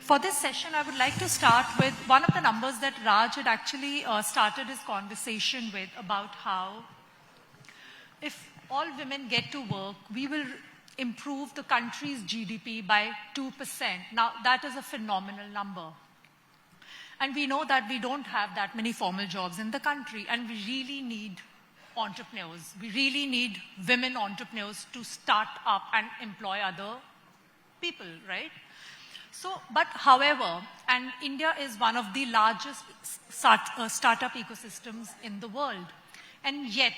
For this session, I would like to start with one of the numbers that Raj had actually started his conversation with about how if all women get to work, we will improve the country's GDP by 2%. Now, that is a phenomenal number. And we know that we don't have that many formal jobs in the country, and we really need entrepreneurs. We really need women entrepreneurs to start up and employ other people, right? So, but however, and India is one of the largest startup ecosystems in the world, and yet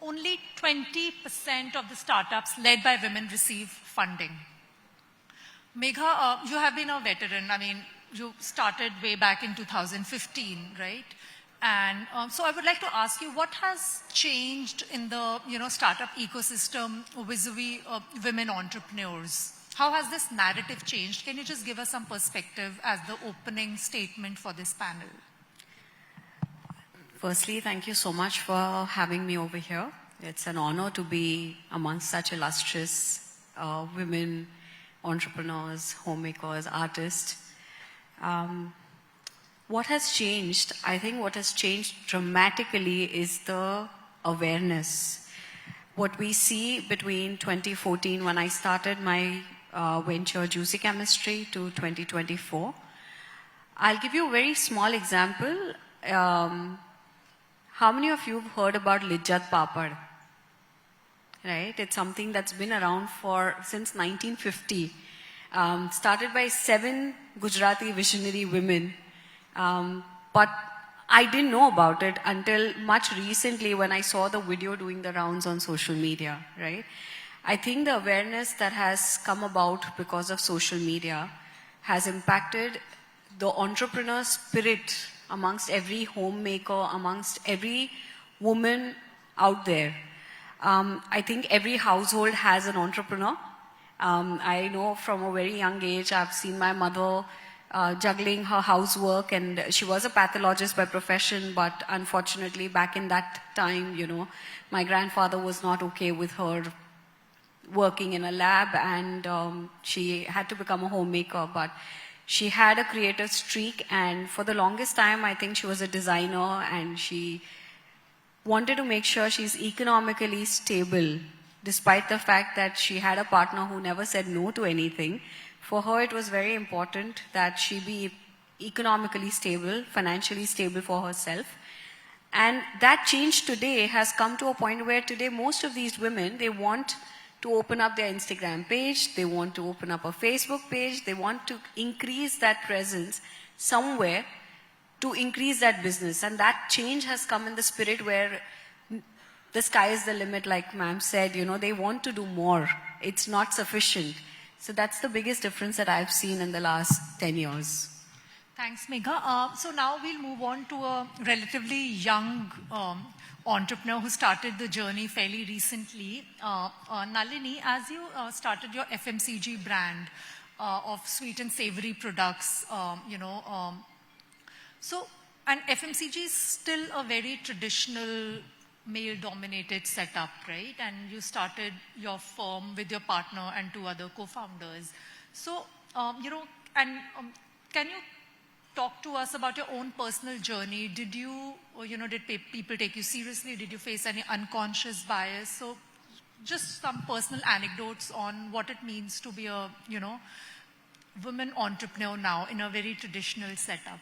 only 20% of the startups led by women receive funding. Megha, you have been a veteran. I mean, you started way back in 2015, right? And so I would like to ask you, what has changed in the startup ecosystem vis-a-vis women entrepreneurs? How has this narrative changed? Can you just give us some perspective as the opening statement for this panel? Firstly, thank you so much for having me over here. It's an honor to be amongst such illustrious women entrepreneurs, homemakers, artists. What has changed? I think what has changed dramatically is the awareness. What we see between 2014, when I started my venture Juicy Chemistry, to 2024. I'll give you a very small example. How many of you have heard about Lijjat Papad? Right? It's something that's been around since 1950. Started by 7 Gujarati visionary women. But I didn't know about it until much recently when I saw the video doing the rounds on social media, right? I think the awareness that has come about because of social media has impacted the entrepreneur spirit amongst every homemaker, amongst every woman out there. I think every household has an entrepreneur. I know from a very young age, I've seen my mother juggling her housework, and she was a pathologist by profession, but unfortunately back in that time, my grandfather was not okay with her working in a lab, and she had to become a homemaker, but she had a creative streak, and for the longest time, I think she was a designer, and she wanted to make sure she's economically stable, despite the fact that she had a partner who never said no to anything. For her, it was very important that she be economically stable, financially stable for herself. And that change today has come to a point where today most of these women, they want to open up their Instagram page, they want to open up a Facebook page, they want to increase that presence somewhere to increase that business. And that change has come in the spirit where the sky is the limit, like ma'am said, they want to do more. It's not sufficient. So that's the biggest difference that I've seen in the last 10 years. Thanks, Megha. So now we'll move on to a relatively young entrepreneur who started the journey fairly recently. Nalini, as you started your FMCG brand of sweet and savory products, so, and FMCG is still a very traditional male-dominated setup, right? And you started your firm with your partner and 2 other co-founders. So, can you talk to us about your own personal journey? Did people take you seriously? Did you face any unconscious bias? So, just some personal anecdotes on what it means to be a, woman entrepreneur now in a very traditional setup.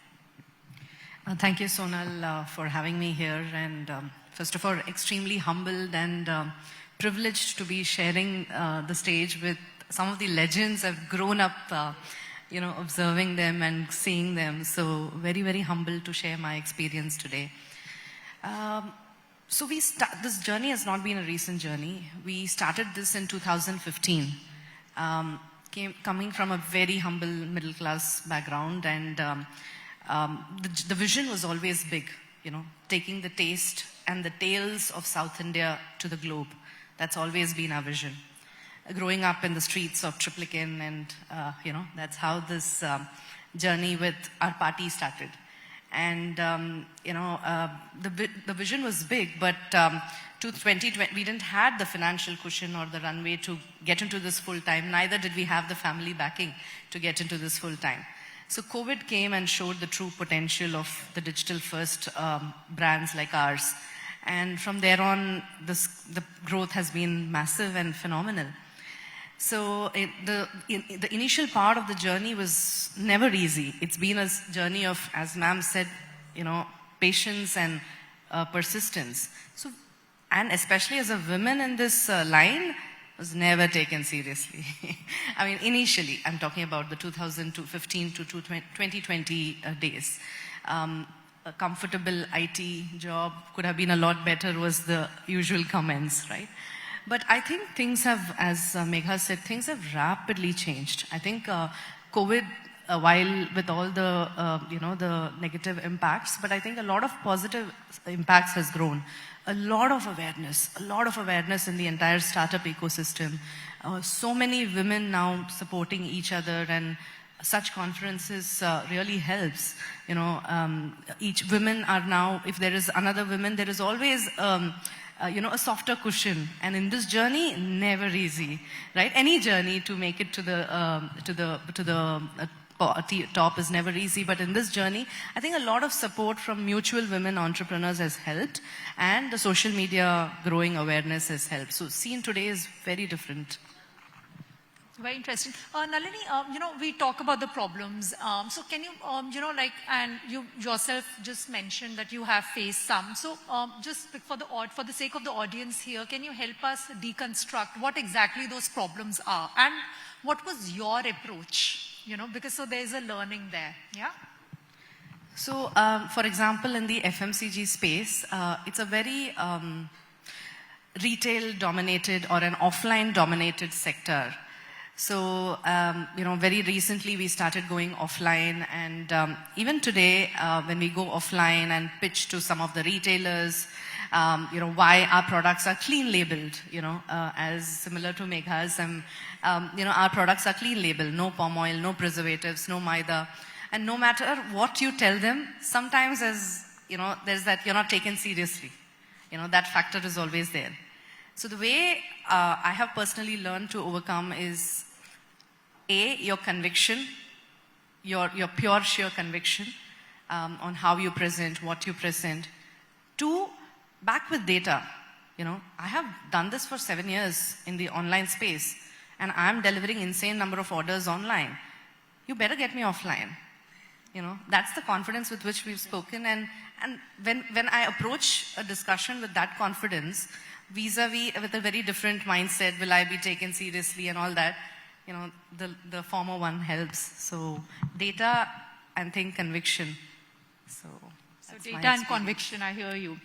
Thank you, Sonal, for having me here. And first of all, extremely humbled and privileged to be sharing the stage with some of the legends. I've grown up, observing them and seeing them. So very, very humbled to share my experience today. So this journey has not been a recent journey. We started this in 2015. Coming from a very humble middle class background, and the vision was always big, taking the taste and the tales of South India to the globe. That's always been our vision. Growing up in the streets of Triplicane, and that's how this journey with our party started. And, the vision was big, but to 2020, we didn't have the financial cushion or the runway to get into this full time. Neither did we have the family backing to get into this full time. So COVID came and showed the true potential of the digital first brands like ours. And from there on, the growth has been massive and phenomenal. So the initial part of the journey was never easy. It's been a journey of, as ma'am said, patience and persistence. So, and especially as a woman in this line, was never taken seriously. I mean, initially, I'm talking about the 2015 to 2020 days. A comfortable IT job could have been a lot better was the usual comments, right? But I think things have, as Megha said, things have rapidly changed. I think COVID, while with all the, the negative impacts, but I think a lot of positive impacts has grown. A lot of awareness in the entire startup ecosystem. So many women now supporting each other, and such conferences really helps. Each women are now, if there is another woman, there is always a softer cushion. And in this journey, never easy, right? Any journey to make it to the top is never easy, but in this journey, I think a lot of support from mutual women entrepreneurs has helped, and the social media growing awareness has helped. So scene today is very different. Very interesting. Nalini, we talk about the problems. So can you, and you yourself just mentioned that you have faced some. So just for the sake of the audience here, can you help us deconstruct what exactly those problems are? And what was your approach? Because so there's a learning there, yeah? So, for example, in the FMCG space, it's a very retail-dominated or an offline-dominated sector. So, very recently we started going offline, and even today, when we go offline and pitch to some of the retailers, why our products are clean labeled, as similar to Megha's, our products are clean labeled, no palm oil, no preservatives, no maida. And no matter what you tell them, sometimes there's that you're not taken seriously. That factor is always there. So the way I have personally learned to overcome is your conviction, your pure sheer conviction on how you present, what you present. 2, back with data. I have done this for 7 years in the online space, and I'm delivering insane number of orders online. You better get me offline. That's the confidence with which we've spoken. And when I approach a discussion with that confidence, vis-a-vis with a very different mindset, will I be taken seriously and all that, the former one helps. So data and think conviction. So data and conviction, I hear you.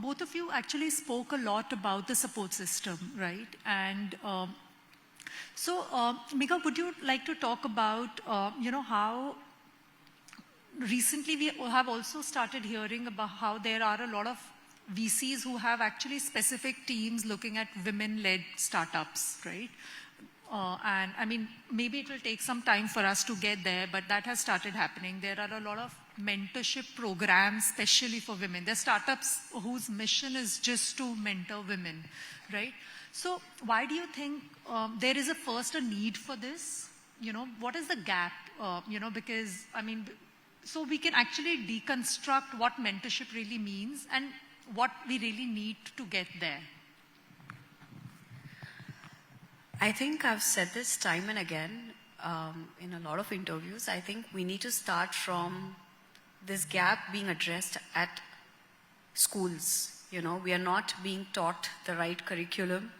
Both of you actually spoke a lot about the support system, right? And Megha, would you like to talk about, how recently we have also started hearing about how there are a lot of VCs who have actually specific teams looking at women-led startups, right? And I mean, maybe it will take some time for us to get there, but that has started happening. There are a lot of mentorship programs, especially for women. There are startups whose mission is just to mentor women, right? So why do you think there is a need for this? What is the gap? Because, I mean, so we can actually deconstruct what mentorship really means and what we really need to get there. I think I've said this time and again in a lot of interviews. I think we need to start from this gap being addressed at schools. We are not being taught the right curriculum.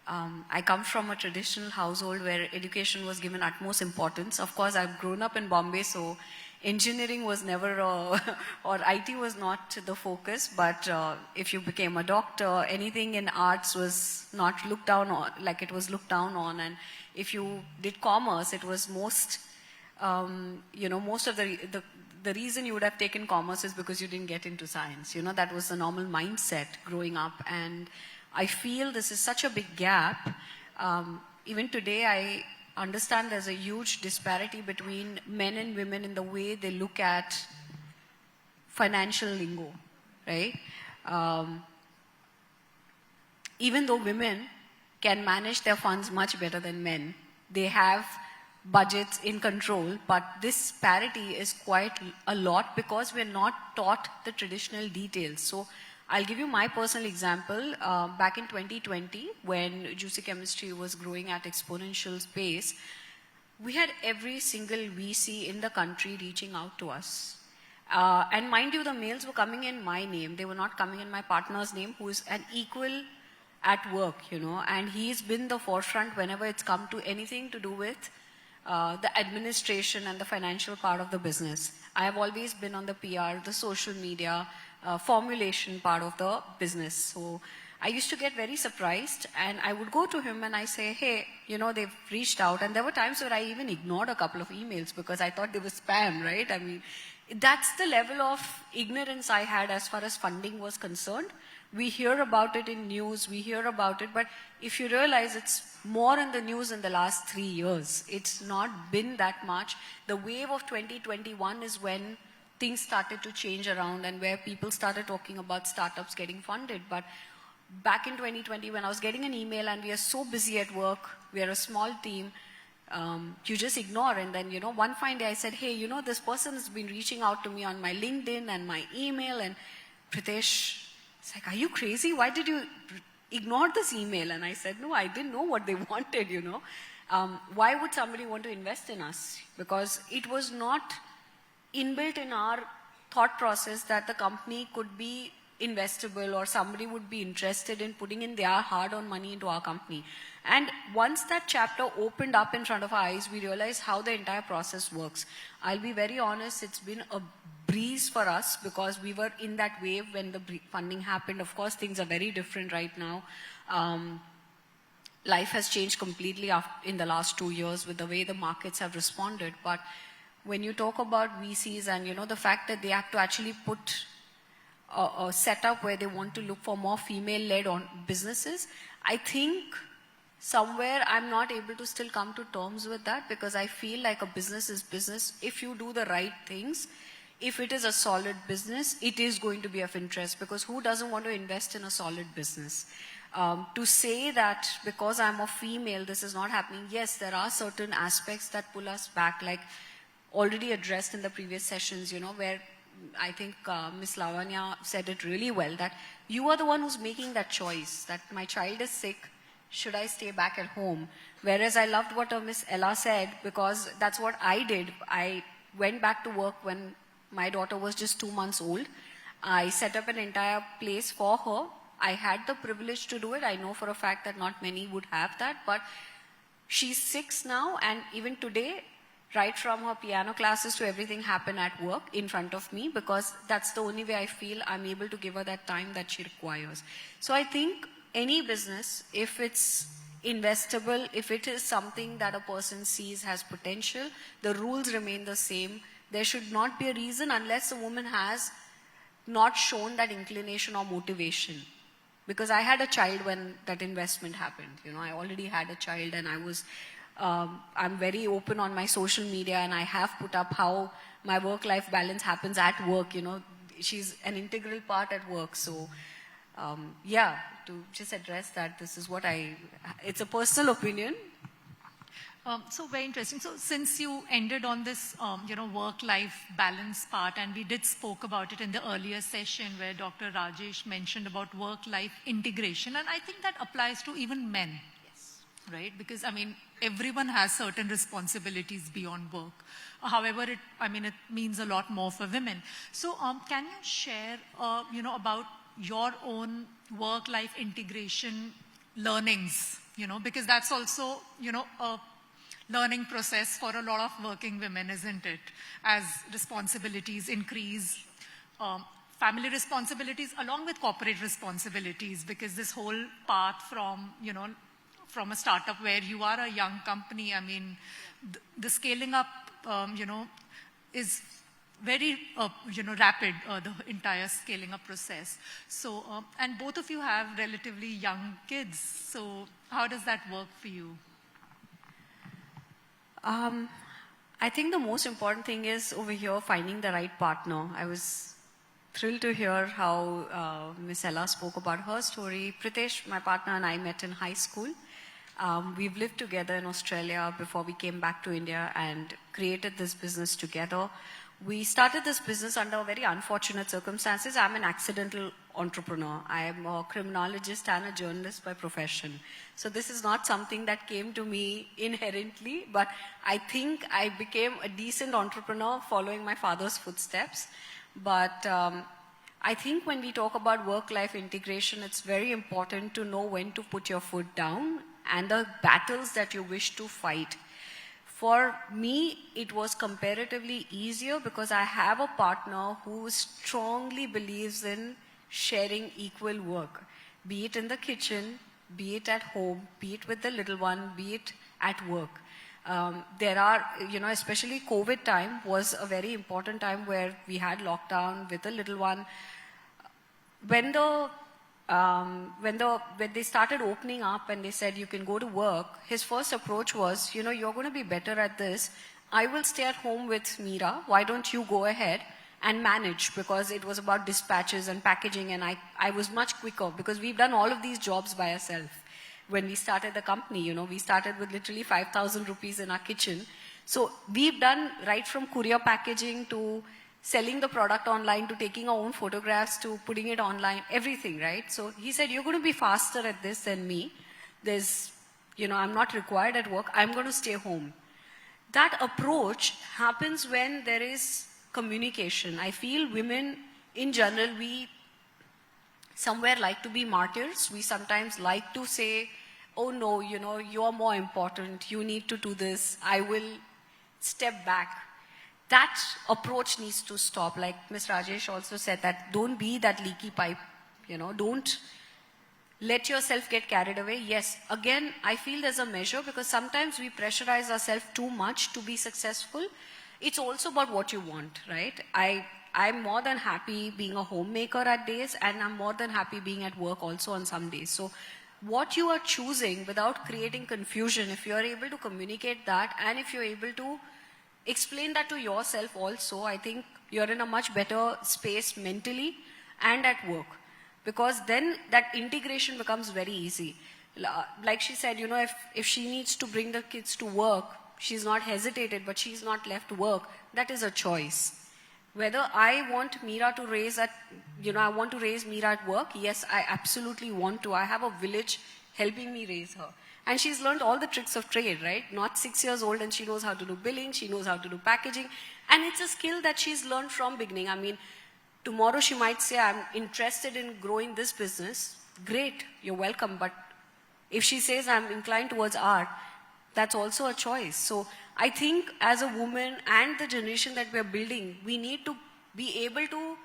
I come from a traditional household where education was given utmost importance. Of course, I've grown up in Bombay, so engineering was never, or IT was not the focus, but if you became a doctor, anything in arts was not looked down on, like it was looked down on. And if you did commerce, it was most of the reason you would have taken commerce is because you didn't get into science. That was the normal mindset growing up. And I feel this is such a big gap. Even today, understand there's a huge disparity between men and women in the way they look at financial lingo, right? Even though women can manage their funds much better than men, they have budgets in control, but this parity is quite a lot because we're not taught the traditional details. So I'll give you my personal example. Back in 2020, when Juicy Chemistry was growing at exponential pace, we had every single VC in the country reaching out to us. And mind you, the mails were coming in my name. They were not coming in my partner's name, who is an equal at work, you know, and he's been the forefront whenever it's come to anything to do with the administration and the financial part of the business. I have always been on the PR, the social media, formulation part of the business. So I used to get very surprised, and I would go to him and I say, hey, you know, they've reached out. And there were times where I even ignored a couple of emails because I thought they were spam, right? I mean, that's the level of ignorance I had as far as funding was concerned. We hear about it in news, we hear about it, but if you realize it's more in the news in the last 3 years, it's not been that much. The wave of 2021 is when things started to change around and where people started talking about startups getting funded. But back in 2020, when I was getting an email and we are so busy at work, we are a small team, you just ignore. And then, you know, one fine day I said, hey, you know, this person has been reaching out to me on my LinkedIn and my email, and Pritesh, it's like, are you crazy? Why did you ignore this email? And I said, no, I didn't know what they wanted, you know. Why would somebody want to invest in us? Because it was not inbuilt in our thought process that the company could be investable or somebody would be interested in putting in their hard-earned money into our company. And once that chapter opened up in front of our eyes, we realized how the entire process works. I'll be very honest, it's been a breeze for us because we were in that wave when the funding happened. Of course, things are very different right now. Life has changed completely in the last 2 years with the way the markets have responded. But when you talk about VCs and, you know, the fact that they have to actually put a setup where they want to look for more female-led businesses, I think somewhere I'm not able to still come to terms with that, because I feel like a business is business. If you do the right things, if it is a solid business, it is going to be of interest, because who doesn't want to invest in a solid business? To say that because I'm a female, this is not happening. Yes, there are certain aspects that pull us back, like already addressed in the previous sessions, you know, where I think Ms. Lavanya said it really well, that you are the one who's making that choice, that my child is sick, should I stay back at home? Whereas I loved what Ms. Ella said, because that's what I did. I went back to work when my daughter was just 2 months old. I set up an entire place for her. I had the privilege to do it. I know for a fact that not many would have that, but she's 6 now, and even today, right from her piano classes to everything happen at work in front of me, because that's the only way I feel I'm able to give her that time that she requires. So I think any business, if it's investable, if it is something that a person sees has potential, the rules remain the same. There should not be a reason, unless a woman has not shown that inclination or motivation. Because I had a child when that investment happened. You know, I already had a child, and I was I'm very open on my social media, and I have put up how my work-life balance happens at work. You know, she's an integral part at work. So, yeah, to just address that, this is what it's a personal opinion. So very interesting. So since you ended on this, you know, work-life balance part, and we did spoke about it in the earlier session where Dr. Rajesh mentioned about work-life integration, and I think that applies to even men. Right? Because, I mean, everyone has certain responsibilities beyond work. However, it means a lot more for women. So, can you share, you know, about your own work-life integration learnings, you know, because that's also, you know, a learning process for a lot of working women, isn't it? As responsibilities increase, family responsibilities along with corporate responsibilities, because this whole path from, you know, from a startup where you are a young company, I mean, the scaling up, you know, is very, you know, rapid, the entire scaling up process. So, and both of you have relatively young kids. So how does that work for you? I think the most important thing is over here finding the right partner. I was thrilled to hear how Miss Ella spoke about her story. Pritesh, my partner, and I met in high school. We've lived together in Australia before we came back to India and created this business together. We started this business under very unfortunate circumstances. I'm an accidental entrepreneur. I am a criminologist and a journalist by profession. So this is not something that came to me inherently, but I think I became a decent entrepreneur following my father's footsteps. But I think when we talk about work-life integration, it's very important to know when to put your foot down and the battles that you wish to fight. For me, it was comparatively easier because I have a partner who strongly believes in sharing equal work, be it in the kitchen, be it at home, be it with the little one, be it at work. There are, especially COVID time was a very important time where we had lockdown with the little one. When they started opening up and they said you can go to work, his first approach was, you're going to be better at this. I will stay at home with Meera. Why don't you go ahead and manage? Because it was about dispatches and packaging, and I was much quicker because we've done all of these jobs by ourselves. When we started the company, we started with literally 5,000 rupees in our kitchen. So we've done right from courier packaging to selling the product online, to taking our own photographs, to putting it online, everything, right? So he said, you're going to be faster at this than me. I'm not required at work. I'm going to stay home. That approach happens when there is communication. I feel women in general, we somewhere like to be martyrs. We sometimes like to say, oh no, you're more important. You need to do this. I will step back. That approach needs to stop. Like Ms. Rajesh also said that don't be that leaky pipe, don't let yourself get carried away. Yes, again, I feel there's a measure because sometimes we pressurize ourselves too much to be successful. It's also about what you want, right? I'm more than happy being a homemaker at days, and I'm more than happy being at work also on some days. So what you are choosing without creating confusion, if you're able to communicate that and if you're able to explain that to yourself also, I think you're in a much better space mentally and at work. Because then that integration becomes very easy. Like she said, if she needs to bring the kids to work, she's not hesitated, but she's not left work. That is a choice. Whether I want Meera to raise I want to raise Meera at work, yes, I absolutely want to. I have a village helping me raise her. And she's learned all the tricks of trade, right? Not 6 years old and she knows how to do billing, she knows how to do packaging. And it's a skill that she's learned from beginning. I mean, tomorrow she might say, I'm interested in growing this business. Great, you're welcome. But if she says, I'm inclined towards art, that's also a choice. So I think as a woman and the generation that we're building, we need to be able to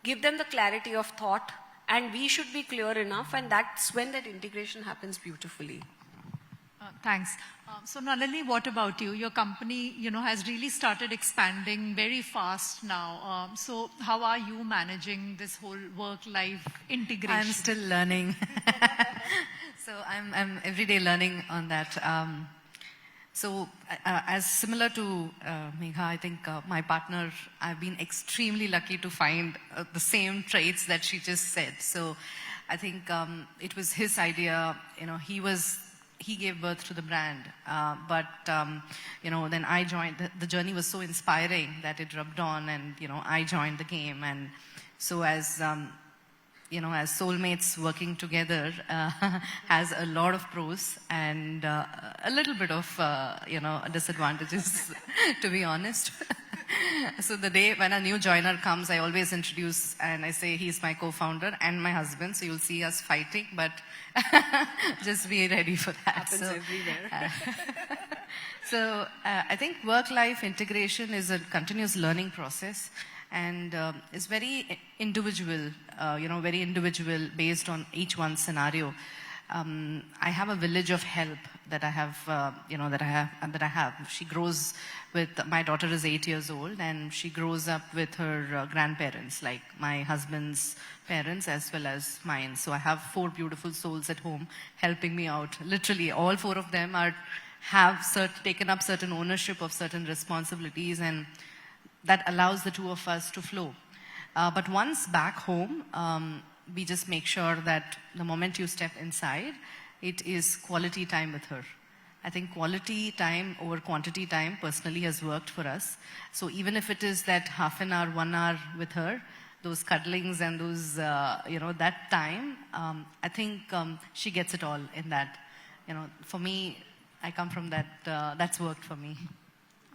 give them the clarity of thought, and we should be clear enough, and that's when that integration happens beautifully. Thanks. So Nalini, what about you? Your company, has really started expanding very fast now. So how are you managing this whole work-life integration? I'm still learning. So I'm every day learning on that. So as similar to Megha, I think my partner, I've been extremely lucky to find the same traits that she just said. So I think it was his idea, he gave birth to the brand. But then I joined, the journey was so inspiring that it rubbed on, and, I joined the game. And so as soulmates working together has a lot of pros and a little bit of, disadvantages, to be honest. So the day when a new joiner comes, I always introduce and I say he's my co-founder and my husband. So you'll see us fighting, but just be ready for that. Happens everywhere. So I think work-life integration is a continuous learning process. And it's very individual, very individual based on each one's scenario. I have a village of help that I have, She grows with, my daughter is 8 years old, and she grows up with her grandparents, like my husband's parents as well as mine. So I have 4 beautiful souls at home helping me out. Literally, all 4 of them are have taken up certain ownership of certain responsibilities, and that allows the two of us to flow. But once back home, we just make sure that the moment you step inside, it is quality time with her. I think quality time over quantity time personally has worked for us. So even if it is that half an hour, 1 hour with her, those cuddlings and those, that time, I think she gets it all in that. For me, I come from that, that's worked for me.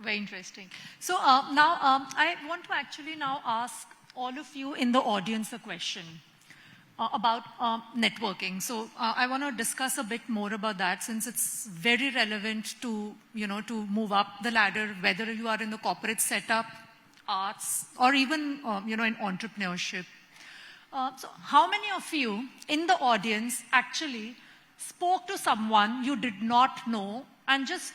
Very interesting. So now I want to actually now ask all of you in the audience a question about networking. So I want to discuss a bit more about that, since it's very relevant to, to move up the ladder, whether you are in the corporate setup, arts, or even, in entrepreneurship. So how many of you in the audience actually spoke to someone you did not know, and just,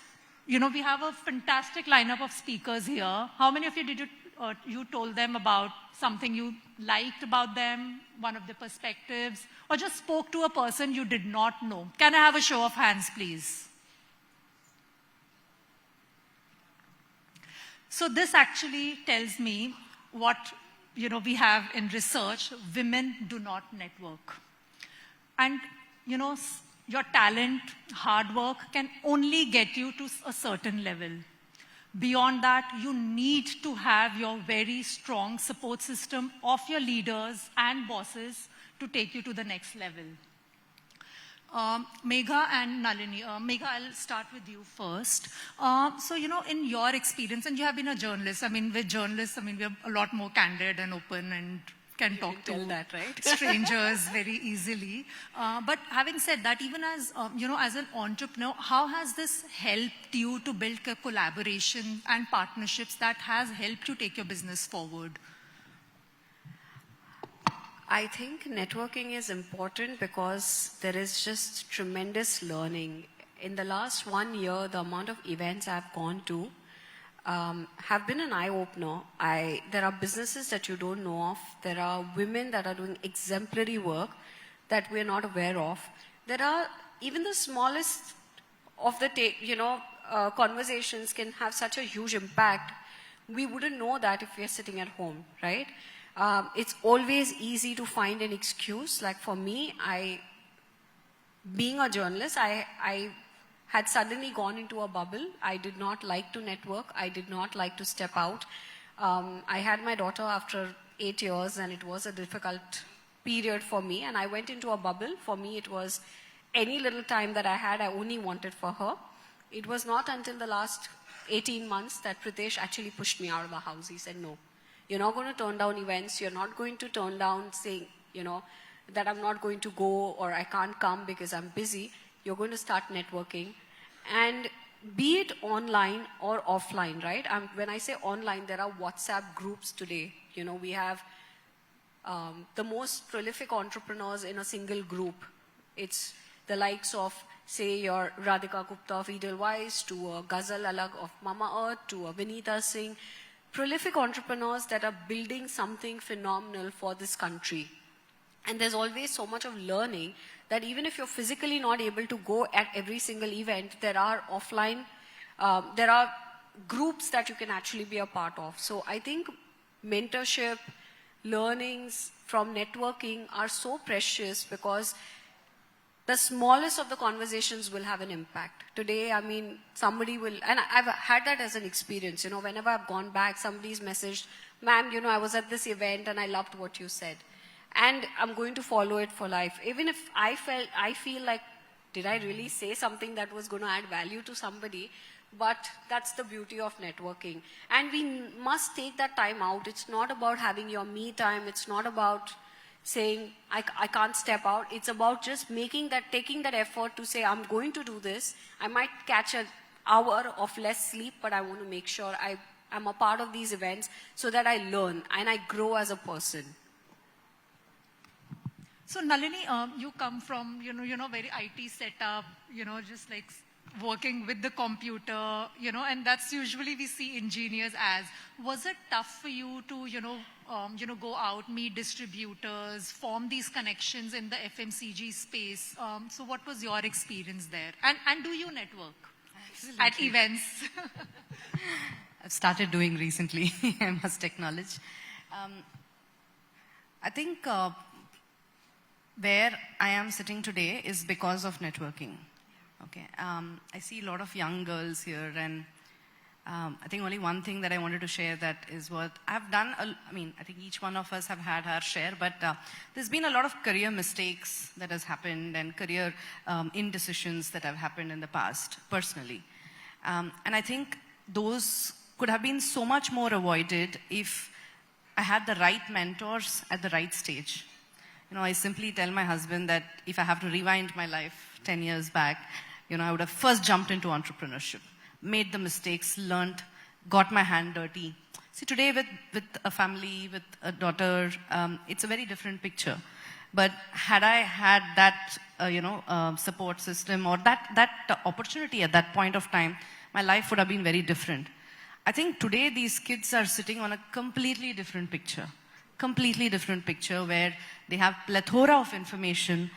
we have a fantastic lineup of speakers here. How many of you did you told them about something you liked about them, one of the perspectives, or just spoke to a person you did not know? Can I have a show of hands, please? So this actually tells me what, we have in research: women do not network. And, your talent, hard work can only get you to a certain level. Beyond that, you need to have your very strong support system of your leaders and bosses to take you to the next level. Megha and Nalini. Megha, I'll start with you first. So, in your experience, and you have been a journalist, with journalists, we are a lot more candid and open and can talk to that, right? strangers very easily. But having said that, even as, as an entrepreneur, how has this helped you to build a collaboration and partnerships that has helped you take your business forward? I think networking is important because there is just tremendous learning. In the last 1 year, the amount of events I've gone to have been an eye-opener. There are businesses that you don't know of. There are women that are doing exemplary work that we're not aware of. There are even the smallest of the conversations can have such a huge impact. We wouldn't know that if we're sitting at home, right? It's always easy to find an excuse. Like for me, being a journalist, I had suddenly gone into a bubble. I did not like to network. I did not like to step out. I had my daughter after 8 years, and it was a difficult period for me. And I went into a bubble. For me, it was any little time that I had, I only wanted for her. It was not until the last 18 months that Pritesh actually pushed me out of the house. He said, no, you're not going to turn down events. You're not going to turn down saying, that I'm not going to go or I can't come because I'm busy. You're going to start networking. And be it online or offline, right? When I say online, there are WhatsApp groups today. We have the most prolific entrepreneurs in a single group. It's the likes of, say, your Radhika Gupta of Edelweiss, to a Ghazal Alag of Mama Earth, to a Vinita Singh. Prolific entrepreneurs that are building something phenomenal for this country. And there's always so much of learning that even if you're physically not able to go at every single event, there are offline, there are groups that you can actually be a part of. So I think mentorship, learnings from networking are so precious because the smallest of the conversations will have an impact. Today, somebody will, and I've had that as an experience, whenever I've gone back, somebody's messaged, ma'am, I was at this event and I loved what you said. And I'm going to follow it for life. Even if I feel like, did I really say something that was going to add value to somebody? But that's the beauty of networking. And we must take that time out. It's not about having your me time. It's not about saying, I can't step out. It's about just taking that effort to say, I'm going to do this. I might catch an hour of less sleep, but I want to make sure I'm a part of these events so that I learn and I grow as a person. So Nalini, you come from, very IT setup, just like working with the computer, and that's usually we see engineers as. Was it tough for you to, go out, meet distributors, form these connections in the FMCG space? So what was your experience there? And do you network? at events. I've started doing recently, I must acknowledge. I think where I am sitting today is because of networking. Okay, I see a lot of young girls here, and I think only one thing that I wanted to share that is what I've done. I think each one of us have had our share, but there's been a lot of career mistakes that has happened and career indecisions that have happened in the past, personally. And I think those could have been so much more avoided if I had the right mentors at the right stage. I simply tell my husband that if I have to rewind my life 10 years back, I would have first jumped into entrepreneurship, made the mistakes, learned, got my hand dirty. See, today with a family, with a daughter, it's a very different picture. But had I had that, support system or that opportunity at that point of time, my life would have been very different. I think today these kids are sitting on a completely different picture where they have plethora of information,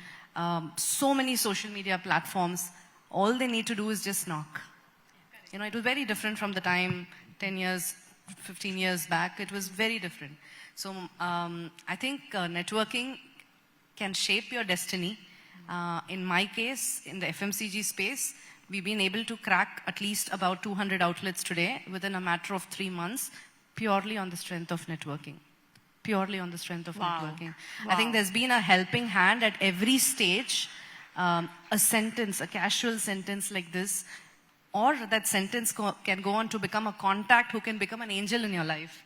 so many social media platforms. All they need to do is just knock. It was very different from the time 10 years, 15 years back. It was very different. So I think networking can shape your destiny. In my case, in the FMCG space, we've been able to crack at least about 200 outlets today within a matter of 3 months, purely on the strength of networking. Networking. Wow. I think there's been a helping hand at every stage. A casual sentence like this, or that sentence can go on to become a contact who can become an angel in your life.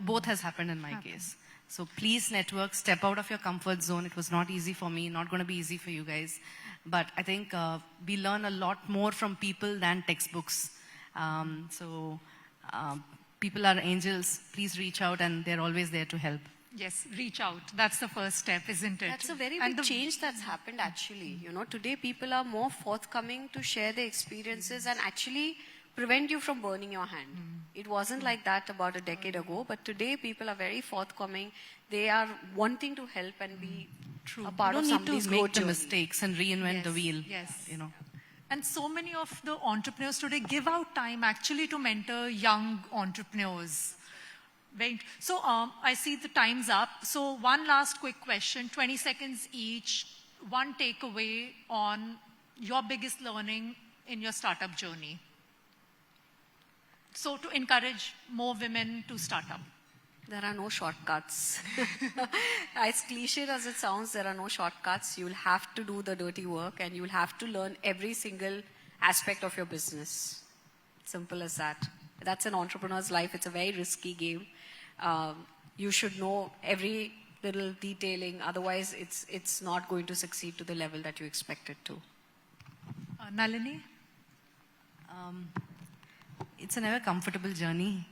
Both has happened in my case. So please network, step out of your comfort zone. It was not easy for me, not going to be easy for you guys. But I think we learn a lot more from people than textbooks. People are angels. Please reach out, and they're always there to help. Yes, reach out. That's the first step, isn't it? That's a very big change that's happened, actually. Today people are more forthcoming to share their experiences and actually prevent you from burning your hand. It wasn't like that about a decade ago, but today people are very forthcoming. They are wanting to help and be a part of somebody's growth. You don't need to make the journey. mistakes and reinvent the wheel. Yes. And so many of the entrepreneurs today give out time actually to mentor young entrepreneurs. So I see the time's up. So one last quick question, 20 seconds each. One takeaway on your biggest learning in your startup journey. So to encourage more women to start up. There are no shortcuts. As cliched as it sounds, there are no shortcuts. You'll have to do the dirty work and you'll have to learn every single aspect of your business. Simple as that. That's an entrepreneur's life. It's a very risky game. You should know every little detailing. Otherwise, it's not going to succeed to the level that you expect it to. Nalini? It's a never comfortable journey.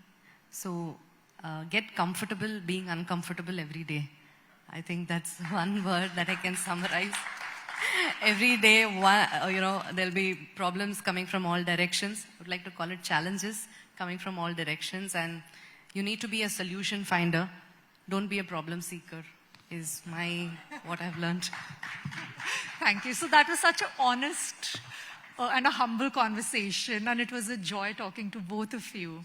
So get comfortable being uncomfortable every day. I think that's one word that I can summarize. Every day, there'll be problems coming from all directions. I would like to call it challenges coming from all directions. And you need to be a solution finder. Don't be a problem seeker, is what I've learned. Thank you. So that was such an honest and a humble conversation, and it was a joy talking to both of you.